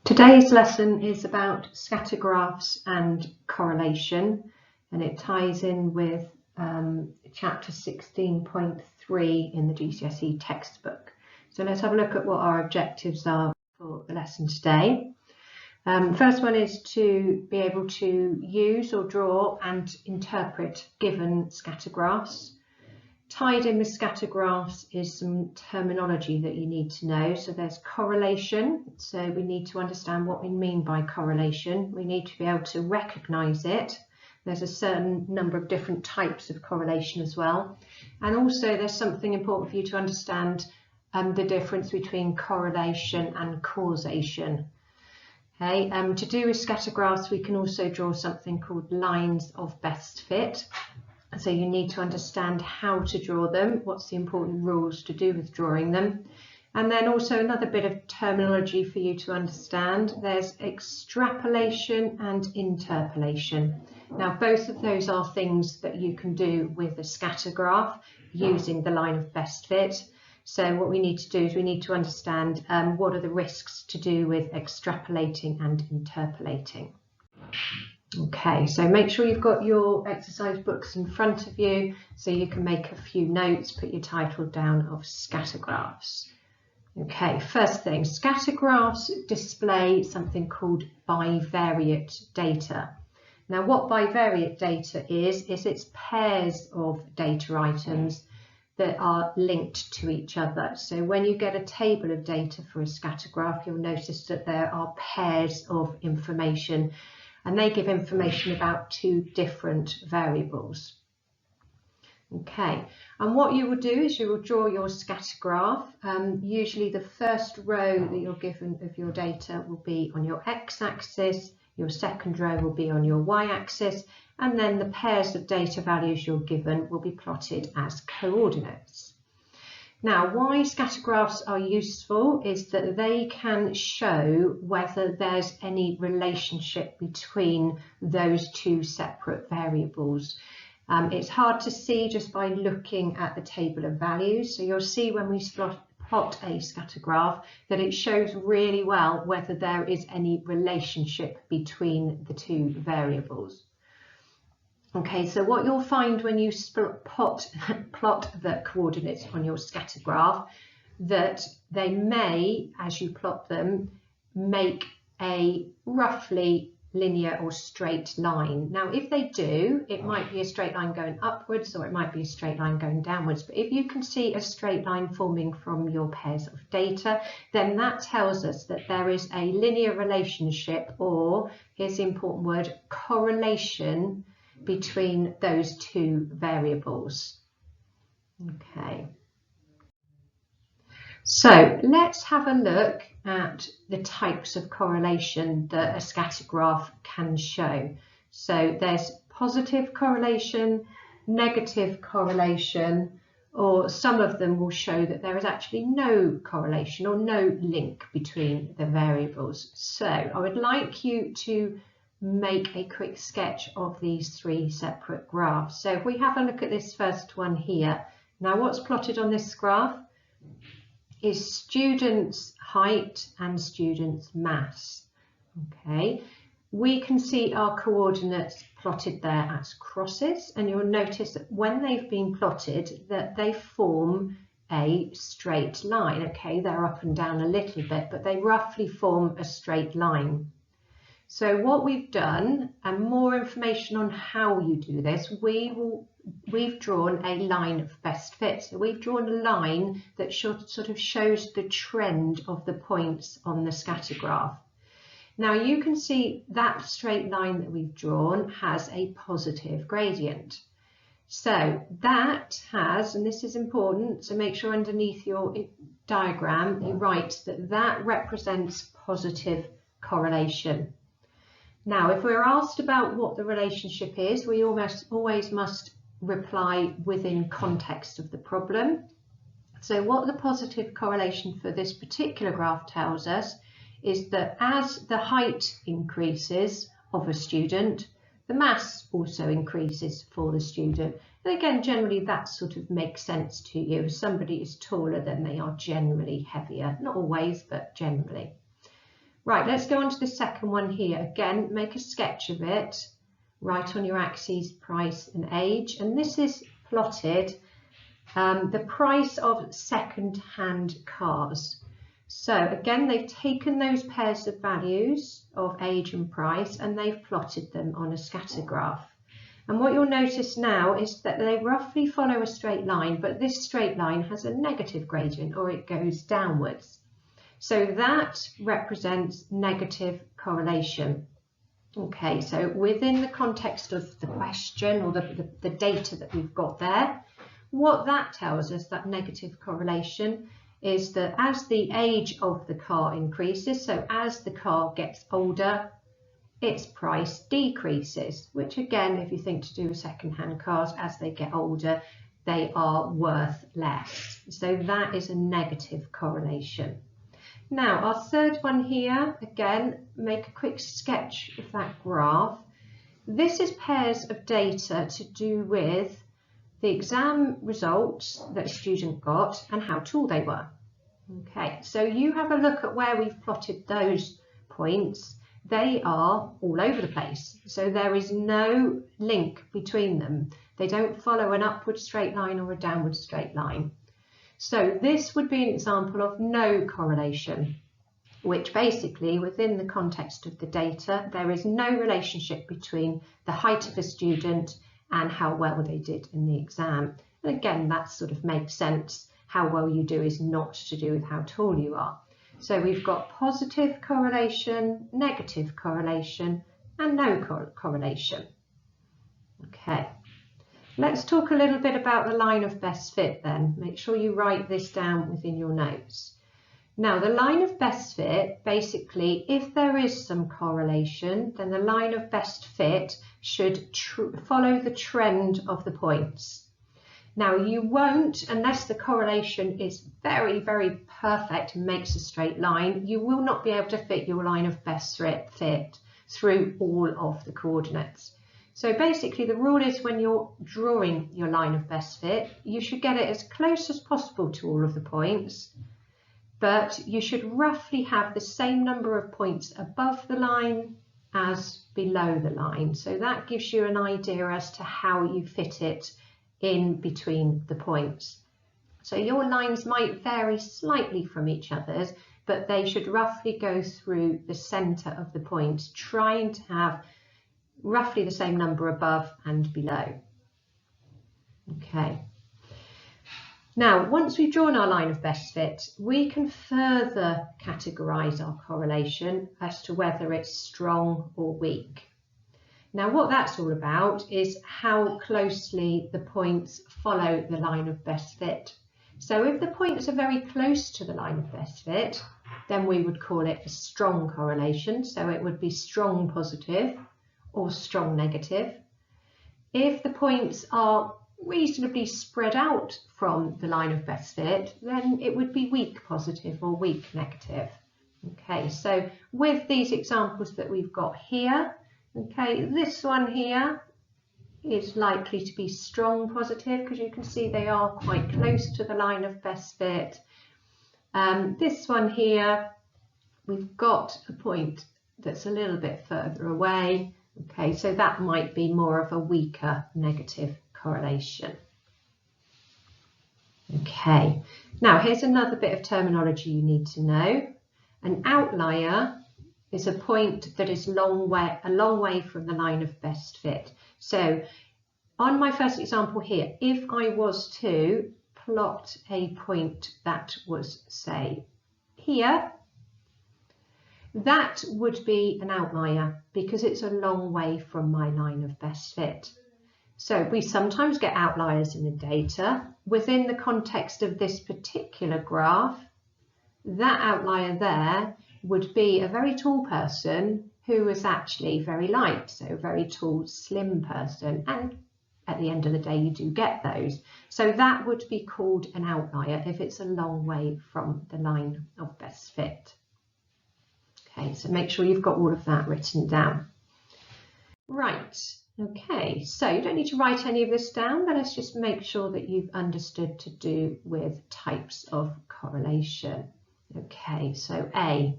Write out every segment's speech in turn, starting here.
Today's lesson is about scatter graphs and correlation, and it ties in with chapter 16.3 in the GCSE textbook. So let's have a look at what our objectives are for the lesson today. First one is to be able to use or draw and interpret given scatter graphs. Tied in with scatter graphs is some terminology that you need to know. So there's correlation. So we need to understand what we mean by correlation. We need to be able to recognize it. There's a certain number of different types of correlation as well. And also there's something important for you to understand the difference between correlation and causation. Okay, to do with scatter graphs, we can also draw something called lines of best fit. So you need to understand how to draw them, what's the important rules to do with drawing them. And then also another bit of terminology for you to understand. There's extrapolation and interpolation. Now, both of those are things that you can do with a scatter graph using the line of best fit. So what we need to do is we need to understand what are the risks to do with extrapolating and interpolating. Okay, so make sure you've got your exercise books in front of you so you can make a few notes, put your title down of scatter graphs. Okay, first thing, scatter graphs display something called bivariate data. Now what bivariate data is it's pairs of data items that are linked to each other. So when you get a table of data for a scatter graph, you'll notice that there are pairs of information, and they give information about two different variables. Okay, and what you will do is you will draw your scatter graph. Usually the first row that you're given of your data will be on your x-axis, your second row will be on your y-axis, and then the pairs of data values you're given will be plotted as coordinates. Now, why scatter graphs are useful is that they can show whether there's any relationship between those two separate variables. It's hard to see just by looking at the table of values. So you'll see when we plot a scatter graph that it shows really well whether there is any relationship between the two variables. Okay, so what you'll find when you plot the coordinates on your scatter graph, that they may, as you plot them, make a roughly linear or straight line. Now, if they do, it might be a straight line going upwards or it might be a straight line going downwards. But if you can see a straight line forming from your pairs of data, then that tells us that there is a linear relationship, or, here's the important word, correlation, between those two variables. Okay, so let's have a look at the types of correlation that a scatter graph can show. So there's positive correlation, negative correlation, or some of them will show that there is actually no correlation or no link between the variables. So I would like you to make a quick sketch of these three separate graphs. So if we have a look at this first one here, now what's plotted on this graph is students' height and students' mass. Okay, we can see our coordinates plotted there as crosses, and you'll notice that when they've been plotted that they form a straight line. Okay, they're up and down a little bit, but they roughly form a straight line. So what we've done, and more information on how you do this, we've drawn a line of best fit. So we've drawn a line that sort of shows the trend of the points on the scatter graph. Now you can see that straight line that we've drawn has a positive gradient. So that has, and this is important, so make sure underneath your diagram you write that that represents positive correlation. Now, if we're asked about what the relationship is, we always must reply within context of the problem. So what the positive correlation for this particular graph tells us is that as the height increases of a student, the mass also increases for the student. And again, generally that sort of makes sense to you. If somebody is taller, then they are generally heavier. Not always, but generally. Right, let's go on to the second one here. Again, make a sketch of it. Write on your axes price and age. And this is plotted the price of second-hand cars. So again, they've taken those pairs of values of age and price and they've plotted them on a scatter graph. And what you'll notice now is that they roughly follow a straight line, but this straight line has a negative gradient, or it goes downwards. So that represents negative correlation. Okay, so within the context of the question or the data that we've got there, what that tells us, that negative correlation, is that as the age of the car increases, so as the car gets older, its price decreases, which again, if you think to do with second-hand cars, as they get older, they are worth less. So that is a negative correlation. Now, our third one here, again, make a quick sketch of that graph. This is pairs of data to do with the exam results that a student got and how tall they were. Okay, so you have a look at where we've plotted those points. They are all over the place, so there is no link between them. They don't follow an upward straight line or a downward straight line. So this would be an example of no correlation, which basically within the context of the data, there is no relationship between the height of a student and how well they did in the exam. And again, that sort of makes sense. How well you do is not to do with how tall you are. So we've got positive correlation, negative correlation, and no correlation. Okay, let's talk a little bit about the line of best fit then. Make sure you write this down within your notes. Now, the line of best fit, basically, if there is some correlation, then the line of best fit should follow the trend of the points. Now, you won't, unless the correlation is very, very perfect and makes a straight line, you will not be able to fit your line of best fit through all of the coordinates. So basically, the rule is when you're drawing your line of best fit, you should get it as close as possible to all of the points, but you should roughly have the same number of points above the line as below the line. So that gives you an idea as to how you fit it in between the points. So your lines might vary slightly from each other's, but they should roughly go through the centre of the points, trying to have roughly the same number above and below. Okay. Now, once we've drawn our line of best fit, we can further categorise our correlation as to whether it's strong or weak. Now, what that's all about is how closely the points follow the line of best fit. So if the points are very close to the line of best fit, then we would call it a strong correlation. So it would be strong positive or strong negative. If the points are reasonably spread out from the line of best fit, then it would be weak positive or weak negative. Okay, so with these examples that we've got here, okay, this one here is likely to be strong positive because you can see they are quite close to the line of best fit. This one here, we've got a point that's a little bit further away. Okay, so that might be more of a weaker negative correlation. Okay, now here's another bit of terminology you need to know. An outlier is a point that is a long way from the line of best fit. So on my first example here, if I was to plot a point that was, say, here, that would be an outlier because it's a long way from my line of best fit. So we sometimes get outliers in the data. Within the context of this particular graph, that outlier there would be a very tall person who was actually very light, so a very tall, slim person. And at the end of the day, you do get those. So that would be called an outlier if it's a long way from the line of best fit. Okay, so make sure you've got all of that written down. Right, okay, so you don't need to write any of this down, but let's just make sure that you've understood to do with types of correlation. Okay, so A,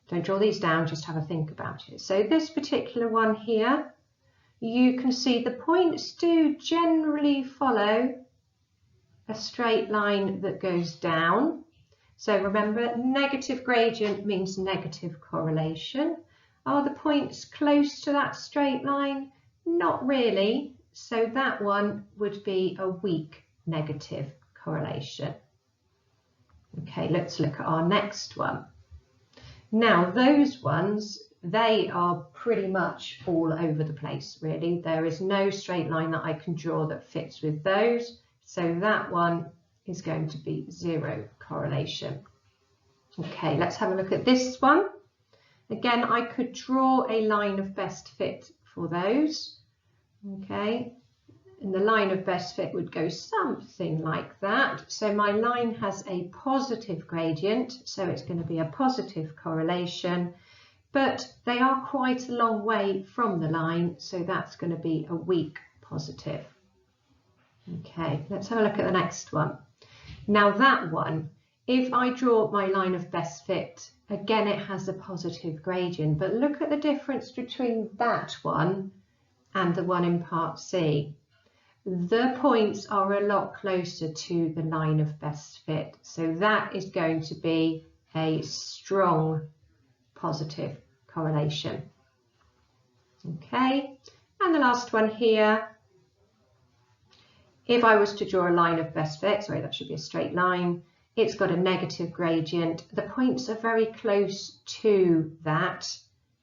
Don't draw these down, just have a think about it. So this particular one here, you can see the points do generally follow a straight line that goes down. So remember, negative gradient means negative correlation. Are the points close to that straight line? Not really. So that one would be a weak negative correlation. Okay, let's look at our next one. Now, those ones, they are pretty much all over the place, really. There is no straight line that I can draw that fits with those. So that one is going to be 0 correlation. Okay, let's have a look at this one. Again, I could draw a line of best fit for those. Okay, and the line of best fit would go something like that. So my line has a positive gradient, so it's going to be a positive correlation, but they are quite a long way from the line, so that's going to be a weak positive. Okay, let's have a look at the next one. Now that one, if I draw my line of best fit, again it has a positive gradient, but look at the difference between that one and the one in part C. The points are a lot closer to the line of best fit, so that is going to be a strong positive correlation. Okay, and the last one here, if I was to draw a line of best fit, sorry, that should be a straight line, it's got a negative gradient. The points are very close to that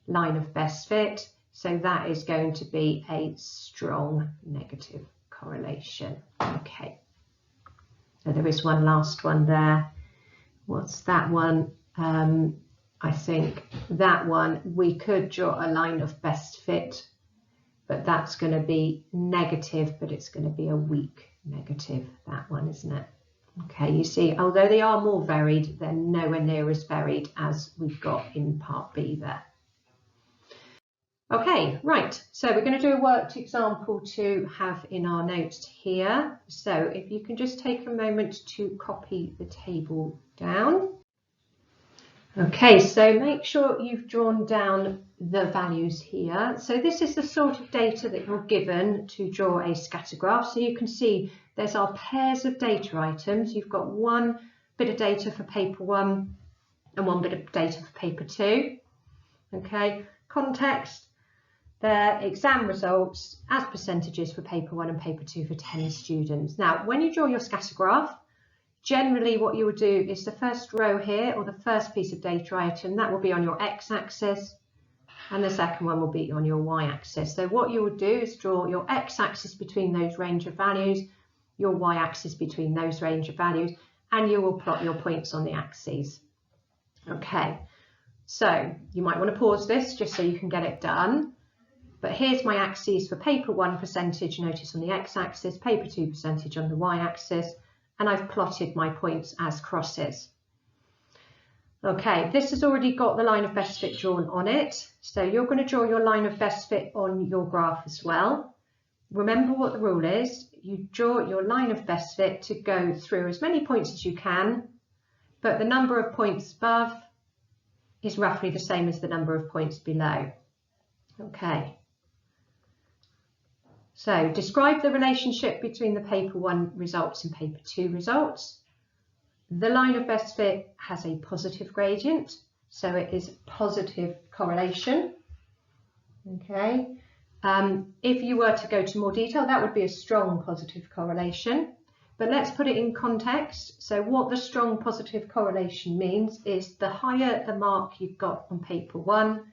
line of best fit, so that is going to be a strong negative correlation. Okay, so there is one last one there. What's that one? I think that one, we could draw a line of best fit, but that's going to be negative, but it's going to be a weak negative, that one, isn't it? Okay, you see, although they are more varied, they're nowhere near as varied as we've got in part B there. Okay, right, so we're going to do a worked example to have in our notes here. So if you can just take a moment to copy the table down. Okay, so make sure you've drawn down the values here. So this is the sort of data that you're given to draw a scatter graph. So you can see there's our pairs of data items. You've got one bit of data for paper 1 and one bit of data for paper 2. Okay, context, their exam results as percentages for paper 1 and paper 2 for 10 students. Now, when you draw your scatter graph, generally what you will do is the first row here, or the first piece of data item, that will be on your x-axis, and the second one will be on your y-axis. So what you will do is draw your x-axis between those range of values, your y-axis between those range of values, and you will plot your points on the axes. Okay, so you might want to pause this just so you can get it done. But here's my axes for paper 1 percentage, notice on the x-axis, paper 2 percentage on the y-axis, and I've plotted my points as crosses. Okay, this has already got the line of best fit drawn on it, so you're going to draw your line of best fit on your graph as well. Remember what the rule is, you draw your line of best fit to go through as many points as you can, but the number of points above is roughly the same as the number of points below. Okay. So describe the relationship between the paper 1 results and paper 2 results. The line of best fit has a positive gradient, so it is positive correlation. Okay. If you were to go to more detail, that would be a strong positive correlation. But let's put it in context. So what the strong positive correlation means is the higher the mark you've got on paper 1,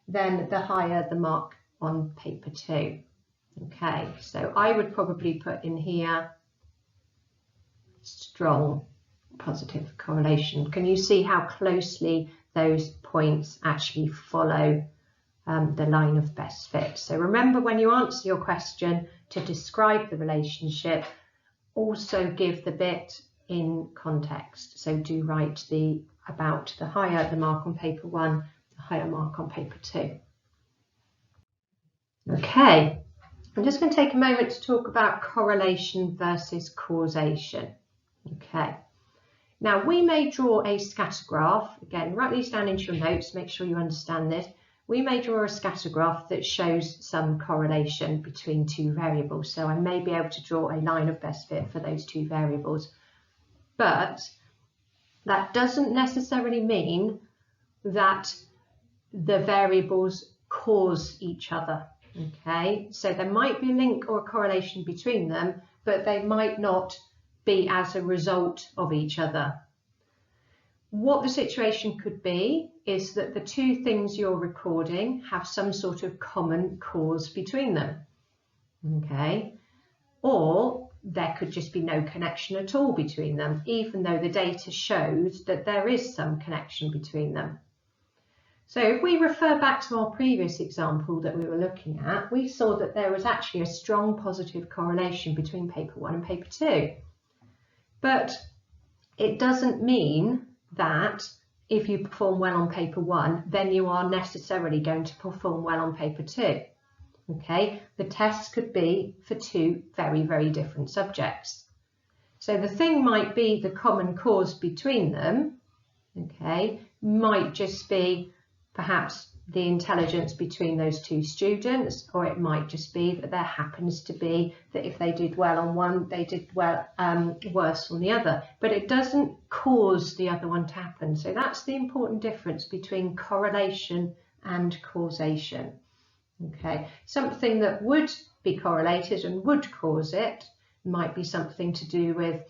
then the higher the mark on paper 2. Okay, so I would probably put in here strong positive correlation. Can you see how closely those points actually follow the line of best fit? So remember, when you answer your question, to describe the relationship, also give the bit in context. So do write the about the higher the mark on paper 1, the higher mark on paper 2. Okay. I'm just going to take a moment to talk about correlation versus causation. Okay, Now we may draw a scatter graph. Again, write these down into your notes, make sure you understand this. We may draw a scatter graph that shows some correlation between two variables. So I may be able to draw a line of best fit for those two variables. But that doesn't necessarily mean that the variables cause each other. Okay, so there might be a link or a correlation between them, but they might not be as a result of each other. What the situation could be is that the two things you're recording have some sort of common cause between them. Okay, or there could just be no connection at all between them, even though the data shows that there is some connection between them. So if we refer back to our previous example that we were looking at, we saw that there was actually a strong positive correlation between paper 1 and paper 2. But it doesn't mean that if you perform well on paper 1, then you are necessarily going to perform well on paper 2. Okay, the test could be for two very, very different subjects. So the thing might be the common cause between them, okay, might just be perhaps the intelligence between those two students, or it might just be that there happens to be that if they did well on one, they did well worse on the other, but it doesn't cause the other one to happen. So that's the important difference between correlation and causation. Okay, something that would be correlated and would cause it might be something to do with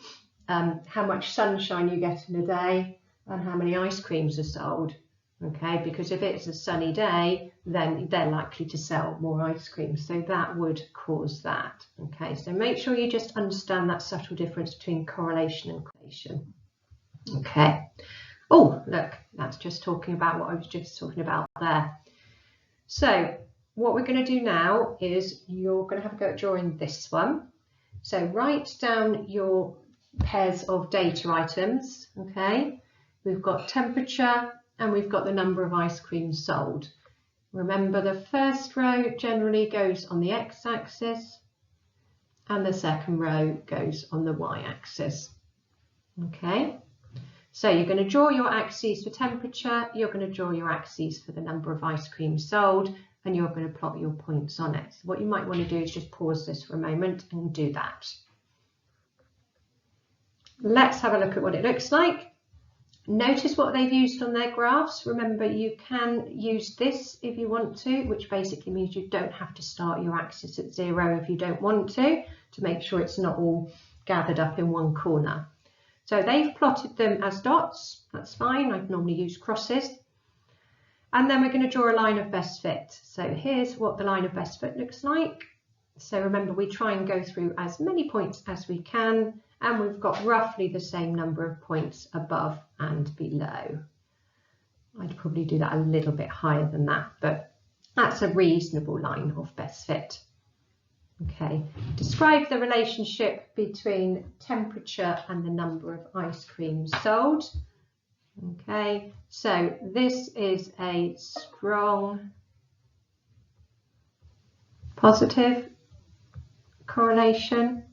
how much sunshine you get in a day and how many ice creams are sold. Okay, because if it's a sunny day, then they're likely to sell more ice cream. So that would cause that. Okay, so make sure you just understand that subtle difference between correlation and causation. Okay. Oh, look, that's just talking about what I was just talking about there. So what we're going to do now is you're going to have a go at drawing this one. So write down your pairs of data items. Okay, we've got temperature, and we've got the number of ice creams sold. Remember, the first row generally goes on the x-axis and the second row goes on the y-axis. Okay, so you're going to draw your axes for temperature, you're going to draw your axes for the number of ice creams sold, and you're going to plot your points on it. So what you might want to do is just pause this for a moment and do that. Let's have a look at what it looks like. Notice what they've used on their graphs. Remember, you can use this if you want to, which basically means you don't have to start your axis at 0 if you don't want to make sure it's not all gathered up in one corner. So they've plotted them as dots. That's fine. I normally use crosses. And then we're going to draw a line of best fit. So here's what the line of best fit looks like. So remember, we try and go through as many points as we can, and we've got roughly the same number of points above and below. I'd probably do that a little bit higher than that, but that's a reasonable line of best fit. Okay, describe the relationship between temperature and the number of ice creams sold. Okay, so this is a strong positive correlation.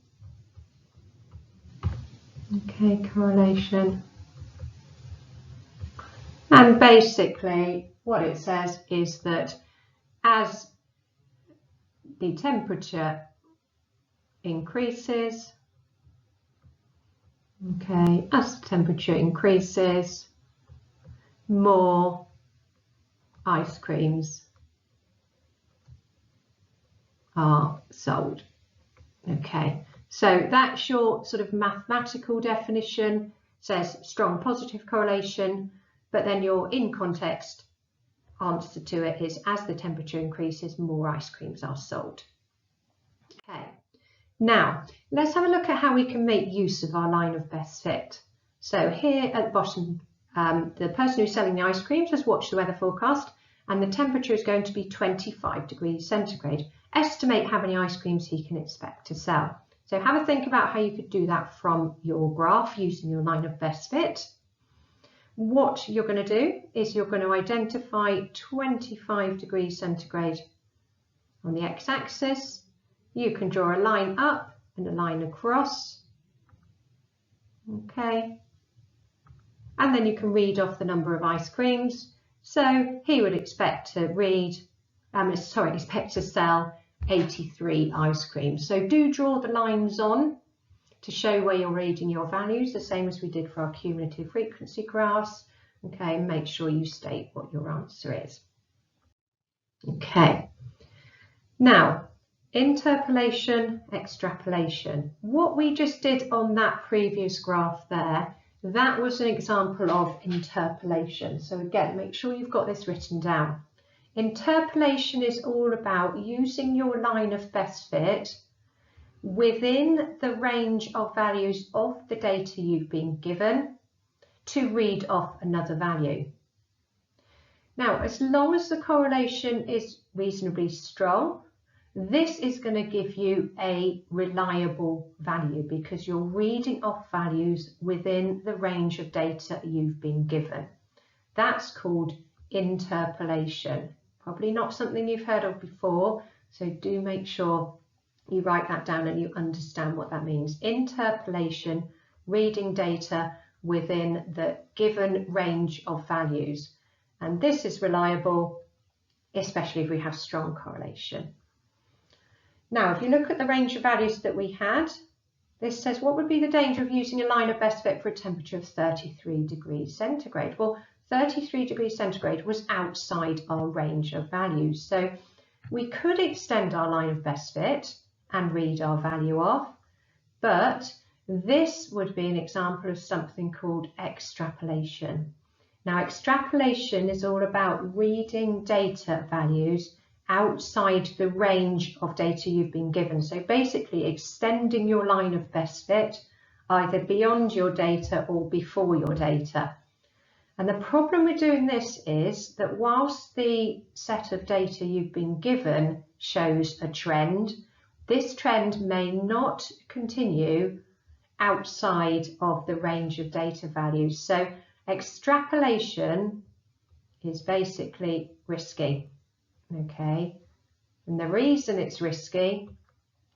Okay, correlation. And basically what it says is that as the temperature increases, okay, as the temperature increases, more ice creams are sold. Okay, so that's your sort of mathematical definition. It says strong positive correlation, but then your in context answer to it is as the temperature increases, more ice creams are sold. Okay, now let's have a look at how we can make use of our line of best fit. So here at the bottom, the person who's selling the ice creams has watched the weather forecast and the temperature is going to be 25 degrees centigrade. Estimate how many ice creams he can expect to sell. So have a think about how you could do that from your graph using your line of best fit. What you're going to do is you're going to identify 25 degrees centigrade on the x-axis. You can draw a line up and a line across. Okay. And then you can read off the number of ice creams. So he would expect to expect to sell 83 ice creams. So do draw the lines on to show where you're reading your values, the same as we did for our cumulative frequency graphs. Okay, make sure you state what your answer is. Okay, now interpolation, extrapolation. What we just did on that previous graph there, that was an example of interpolation. So again, make sure you've got this written down. Interpolation is all about using your line of best fit within the range of values of the data you've been given to read off another value. Now, as long as the correlation is reasonably strong, this is going to give you a reliable value because you're reading off values within the range of data you've been given. That's called interpolation. Probably not something you've heard of before, so do make sure you write that down and you understand what that means. Interpolation, reading data within the given range of values. And this is reliable, especially if we have strong correlation. Now, if you look at the range of values that we had, this says what would be the danger of using a line of best fit for a temperature of 33 degrees centigrade? Well, 33 degrees centigrade was outside our range of values. So we could extend our line of best fit and read our value off, but this would be an example of something called extrapolation. Now, extrapolation is all about reading data values outside the range of data you've been given. So basically extending your line of best fit either beyond your data or before your data. And the problem with doing this is that whilst the set of data you've been given shows a trend, this trend may not continue outside of the range of data values. So extrapolation is basically risky, okay? And the reason it's risky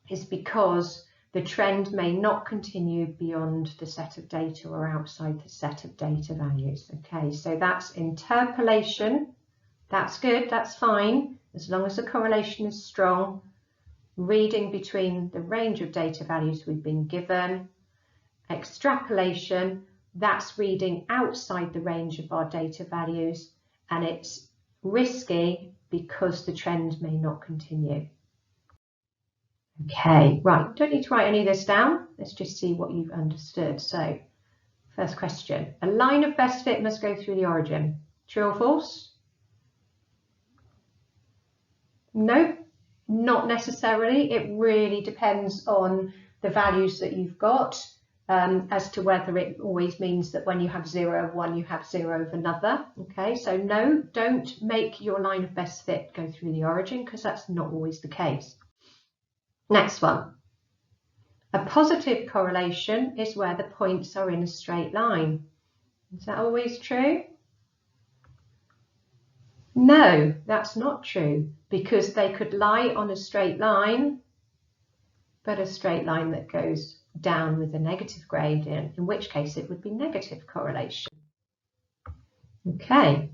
is because the trend may not continue beyond the set of data or outside the set of data values, okay? So that's interpolation. That's good, that's fine, as long as the correlation is strong. Reading between the range of data values we've been given. Extrapolation, that's reading outside the range of our data values, and it's risky because the trend may not continue. Okay, right, don't need to write any of this down. Let's just see what you've understood. So, first question, a line of best fit must go through the origin. True or false? No, not necessarily. It really depends on the values that you've got. As to whether it always means that when you have 0 of one, you have 0 of another. Okay, so no, don't make your line of best fit go through the origin because that's not always the case. Next one. A positive correlation is where the points are in a straight line. Is that always true? No, that's not true because they could lie on a straight line, but a straight line that goes down with a negative gradient, in which case it would be negative correlation. Okay,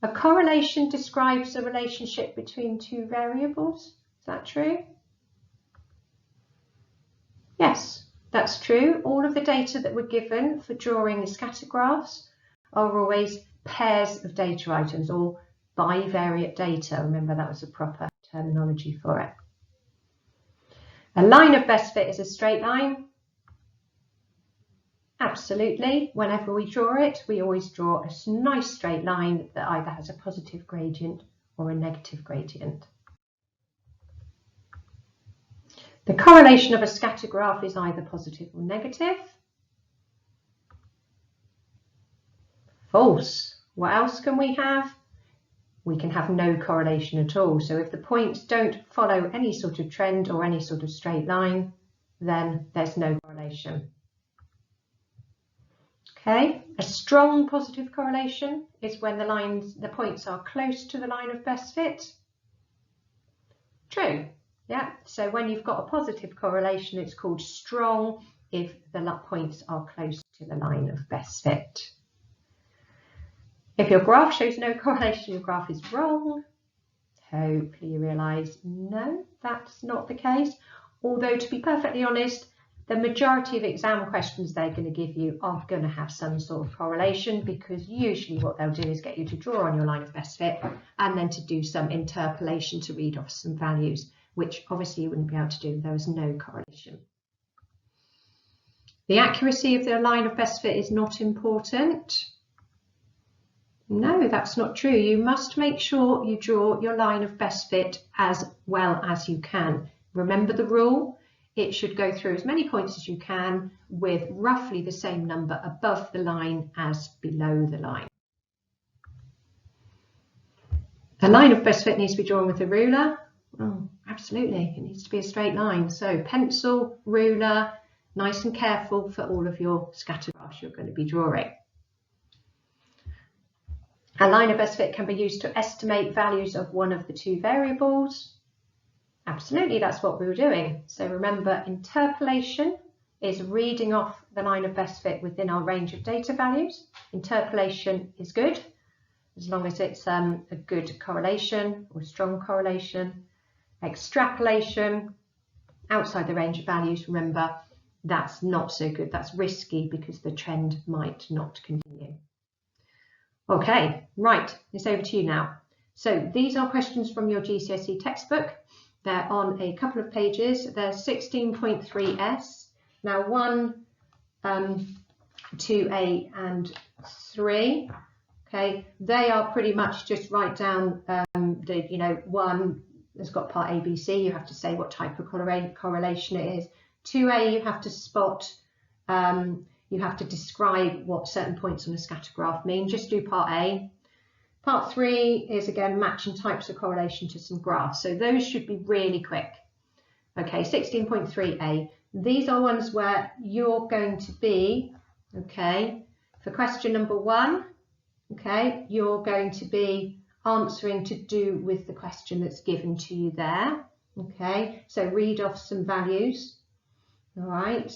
a correlation describes a relationship between two variables. Is that true? Yes, that's true. All of the data that we're given for drawing the scatter graphs are always pairs of data items or bivariate data. Remember, that was a proper terminology for it. A line of best fit is a straight line. Absolutely. Whenever we draw it, we always draw a nice straight line that either has a positive gradient or a negative gradient. The correlation of a scatter graph is either positive or negative. False. What else can we have? We can have no correlation at all. So if the points don't follow any sort of trend or any sort of straight line, then there's no correlation. Okay, a strong positive correlation is when the points are close to the line of best fit. True, yeah. So when you've got a positive correlation, it's called strong if the points are close to the line of best fit. If your graph shows no correlation, your graph is wrong. Hopefully you realise, no, that's not the case. Although, to be perfectly honest, the majority of exam questions they're going to give you are going to have some sort of correlation, because usually what they'll do is get you to draw on your line of best fit and then to do some interpolation to read off some values, which obviously you wouldn't be able to do if there was no correlation. The accuracy of the line of best fit is not important. No, that's not true. You must make sure you draw your line of best fit as well as you can. Remember the rule, it should go through as many points as you can with roughly the same number above the line as below the line. A line of best fit needs to be drawn with a ruler. Oh, absolutely, it needs to be a straight line. So pencil, ruler, nice and careful for all of your scatter graphs you're going to be drawing. A line of best fit can be used to estimate values of one of the two variables. Absolutely, that's what we were doing. So remember, interpolation is reading off the line of best fit within our range of data values. Interpolation is good, as long as it's a good correlation or strong correlation. Extrapolation, outside the range of values, remember, that's not so good. That's risky because the trend might not continue. Okay, right, it's over to you now. So these are questions from your GCSE textbook. They're on a couple of pages. They're 16.3s. Now 1, 2a and 3. Okay, they are pretty much just write down the, 1 has got part A, B, C. You have to say what type of correlation it is. 2a, you have to spot, you have to describe what certain points on a scatter graph mean. Just do part A. Part 3 is again matching types of correlation to some graphs. So those should be really quick. Okay, 16.3a. These are ones where you're going to be, okay, for question number 1, okay, you're going to be answering to do with the question that's given to you there. Okay, so read off some values. All right.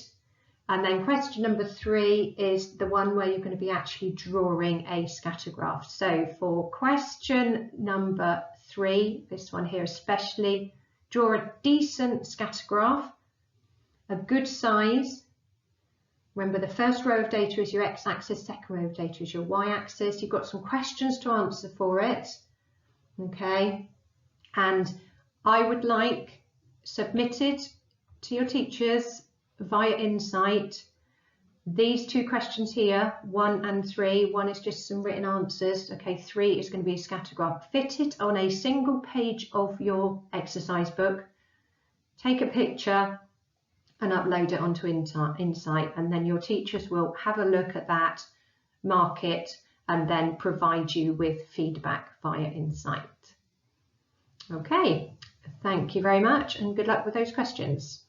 And then question number 3 is the one where you're going to be actually drawing a scatter graph. So for question number 3, this one here especially, draw a decent scatter graph, a good size. Remember, the first row of data is your x-axis, second row of data is your y-axis. You've got some questions to answer for it. Okay, and I would like submitted to your teachers via Insight these 2 questions here, 1 and 3. 1 is just some written answers. Okay, 3 is going to be a scatter graph. Fit it on a single page of your exercise book. Take a picture and upload it onto Insight, and then your teachers will have a look at that, mark it, and then provide you with feedback via Insight. Okay, thank you very much and good luck with those questions.